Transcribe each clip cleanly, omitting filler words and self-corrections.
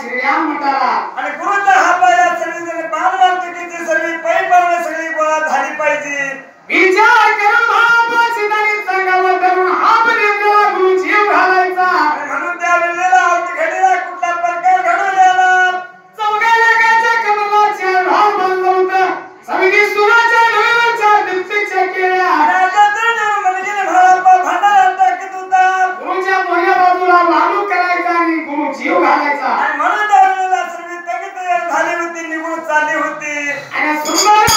शिर्या मठाला आणि गुरुचा हा पाया सगळी जण बालवार्तिकीची सगळी पै पावणे सगळी गोळा झाली पाहिजे विचार करून महापाशी तरी संगम करून हा बनेला गुरु जीव घालायचा म्हणून त्या वेळेला आवडी घडीला कुठला प्रकार घडवलेला चौघा लेखाच्या कमलाच्या भाव बनलं होतं समिती सुराच्या डोळ्याच्या दीप्तीच्या केळ्या गुरुच्या मोठ्या बाजूला वालू करायचा आणि गुरु जीव घालायचा आणि म्हणून त्या वेळेला सर्व तगत झाली होती निघून चालली होती आणि सुंदर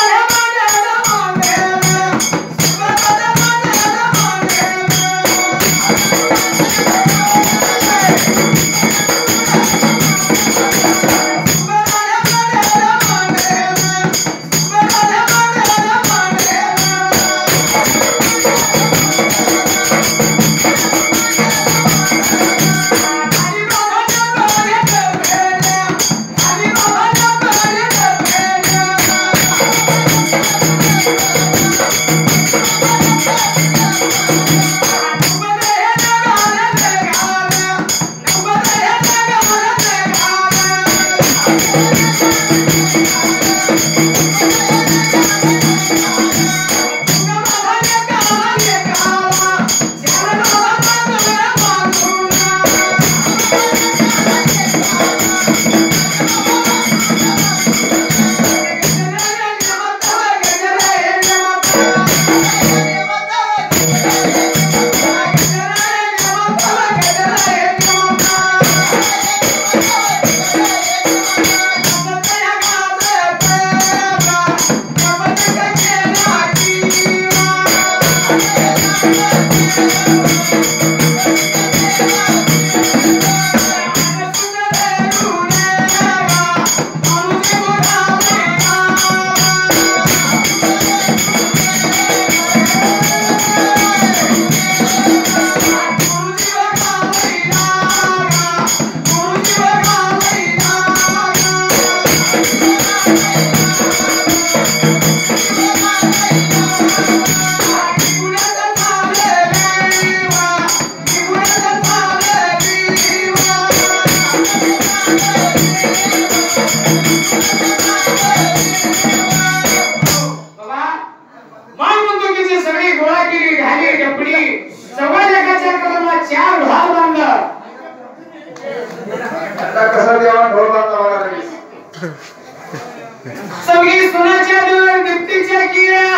सगळी सोन्याच्या दीप्तीच्या किड्या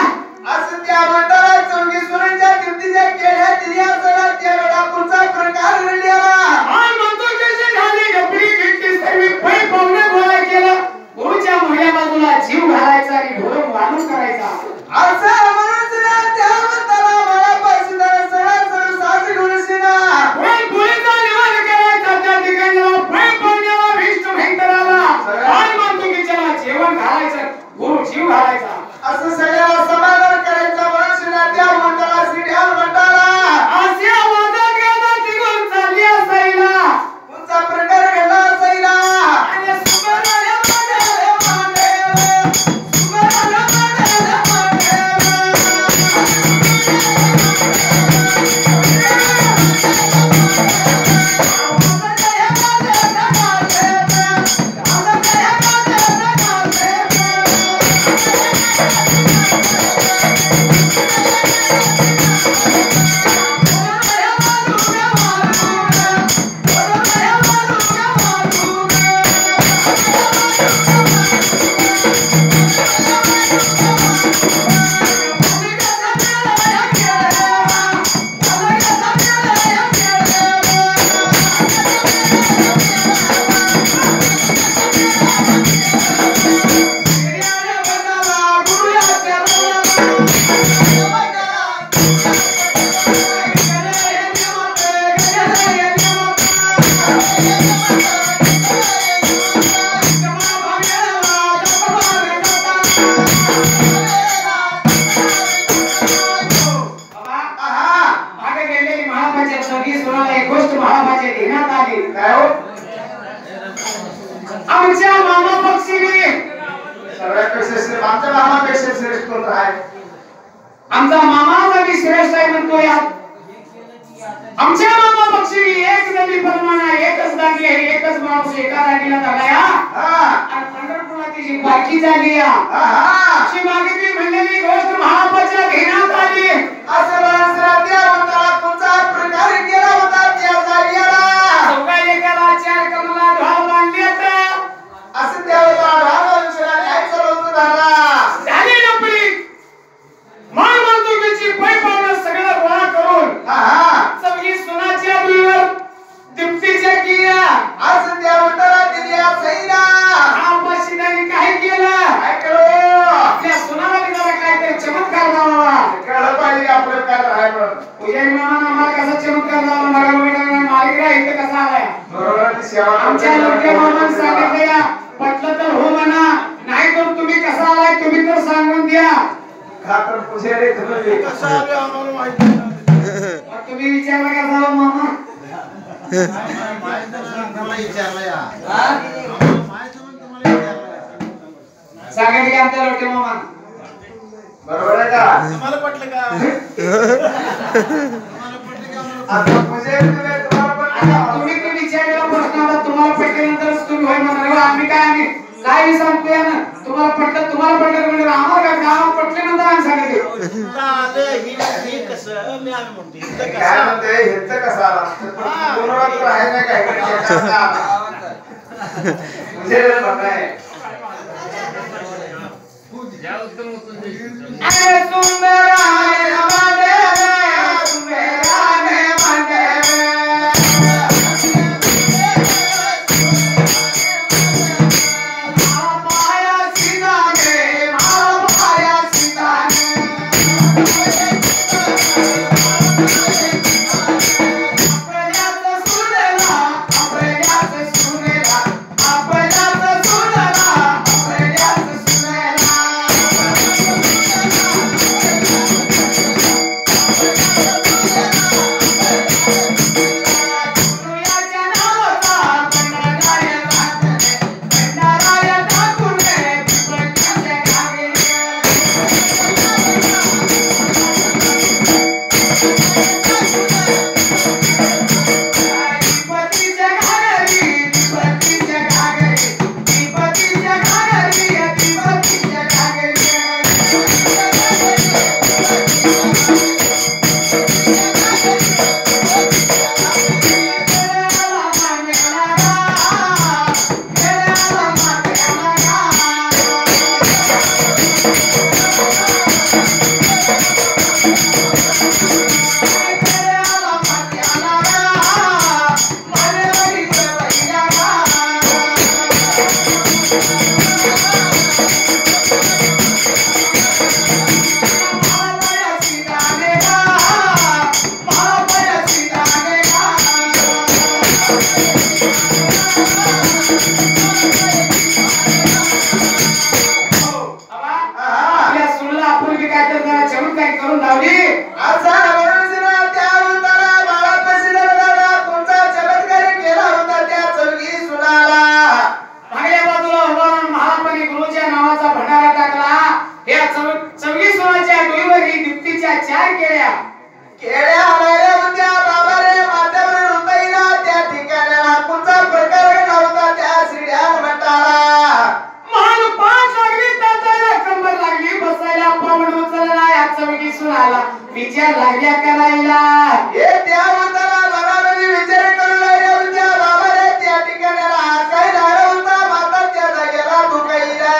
असं त्या मंडळात चौघी सोन्याच्या दीप्तीच्या केळ्या दिल्या असला त्या वेळा पुढचा प्रकार घडलेला आणि म्हणतो त्याची झाली गपडी गिट्टी सर्व पै पावणे गोळा केलं गुरुच्या मोठ्या बाजूला जीव घालायचा आणि ढोल वालू करायचा असं म्हणून ना त्या मंडळाला मला पैसे द्या सगळा सर्व सासरी गुरुशीना पण गुरुचा निवार करायचा त्या ठिकाणी पै पावण्याला विष्णू भयंकराला आणि म्हणतो की त्याला जेवण घालायचं गुरु जीव घालायचा असं सगळ्याला समाधान करायचं म्हणून ना त्या मंडळाला सिद्ध्या मंडळाला असे वादक गाता तिघून चालली असायला तुमचा प्रकार घडला असायला आणि सुबराला मांडे सुबराला मांडे आमच्या मामा पक्षीने सगळ्यापेक्षा श्रेष्ठ आमच्या मामापेक्षा श्रेष्ठ कोण आहे आमचा मामा श्रेष्ठ आहे म्हणतो या आमच्या मामा पक्षी एक नदी परमाना एकच दागी आहे एकच माणूस एका दागीला धरलाया आणि पंढरपुरात जी बाकी झाली शी मागितली म्हणलेली गोष्ट महापाच्या घेण्यात आली असं त्या मंडळात तुमचा प्रकार केला होता त्या जागेला चौघा एकाला चार कमला ढाल बांधली आता असं त्यावेळेला ढाल काय चालवतो झाला झाली लपडी मान बंदुकीची पै पावणं सगळं गोळा करून सगळी सोनाच्या डुईवर दीप्तीच्या किया असं त्या मंडळात दिल्या सैना महापाशीदानी काय केलं काय केलं आपल्या सोनाला जरा काहीतरी चमत्कार दावा कळलं पाहिजे आपलं काय राहायचं पुजारी मामानं आम्हाला कसा चमत्कार दावा मला वेळा मालिका इथं कसा आलाय बरोबर सेवा आमच्या लोके मामानं सांगितलं पटलं तर हो म्हणा नाही तर तुम्ही कसा आलाय तुम्ही तर सांगून द्या खातर पुजारी तुम्ही कसं आले आम्हाला माहिती नाही. मग तुम्ही विचारला का झालं मामा माहिती नाही, तुम्हाला विचारलं या. हा? माहिती म्हणून तुम्हाला विचारलं या. सांगितलं की आमच्या लोके मामा बरोबर आहे का तुम्हाला पटलं का तुम्हाला पटलं का आम्हाला आता पुजारी तुम्हाला पण आता तुम्ही ते विचारलेला प्रश्न आता तुम्हाला पटल्यानंतरच तुम्ही होय म्हणणार आम्ही काय सांगतोय ना तुम्हाला पटलं म्हणजे आम्हाला काय गावात पटल्यानंतर आम्ही सांगितले इथं आलं ही कसं मी आम्ही म्हणतो इथं काय कसं म्हणते ह्याचं कसं आला बरोबर तर आहे ना काय पुजारी म्हणताय अरे सुंदराने मांडे सुंदराने मांडे विचार लागल्या करायला हे त्या होताना मनामध्ये विचार करू लागले होत्या बाबा रे त्या ठिकाणाला काय झालं होतं माता त्या जागेला दुखाईला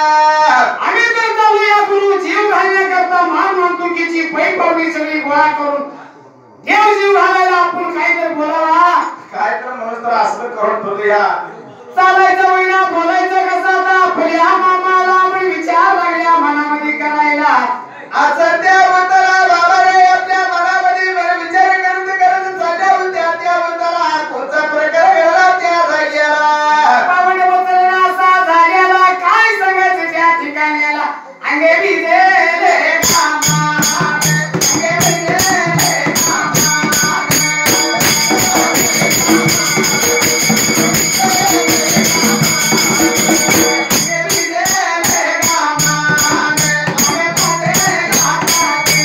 आम्ही तर चालूया गुरु जीव घालण्याकरता मान मानतुकीची पै पावणी सगळी गोळा करून देव जीव घालायला आपण काय तर बोलावा काय तर म्हणून तर असं करून ठेवूया चालायचं होईना बोलायचं कसं आता आपल्या मामाला आपण विचार लागल्या मनामध्ये करायला असं त्या होताना बाबा रे आपल्या मनामध्ये विचार करत चालल्या होत्या त्या होताना कोणता प्रकार घडला त्या जागेला पावणे बोलताना असा झाल्याला काय सांगायचं त्या ठिकाण्याला अंगे भिजले मामा अंगे भिजले मामा अंगे भिजले मामा अंगे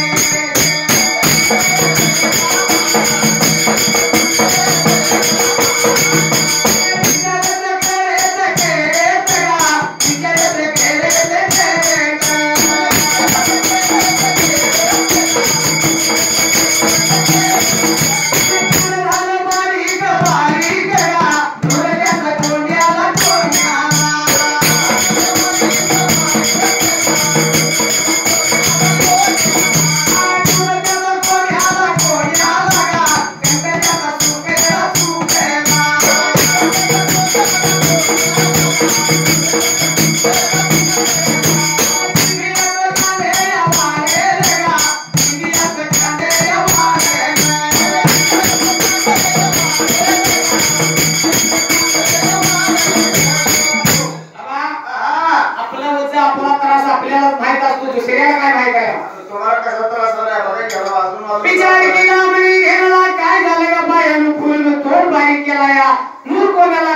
मूर कोणाला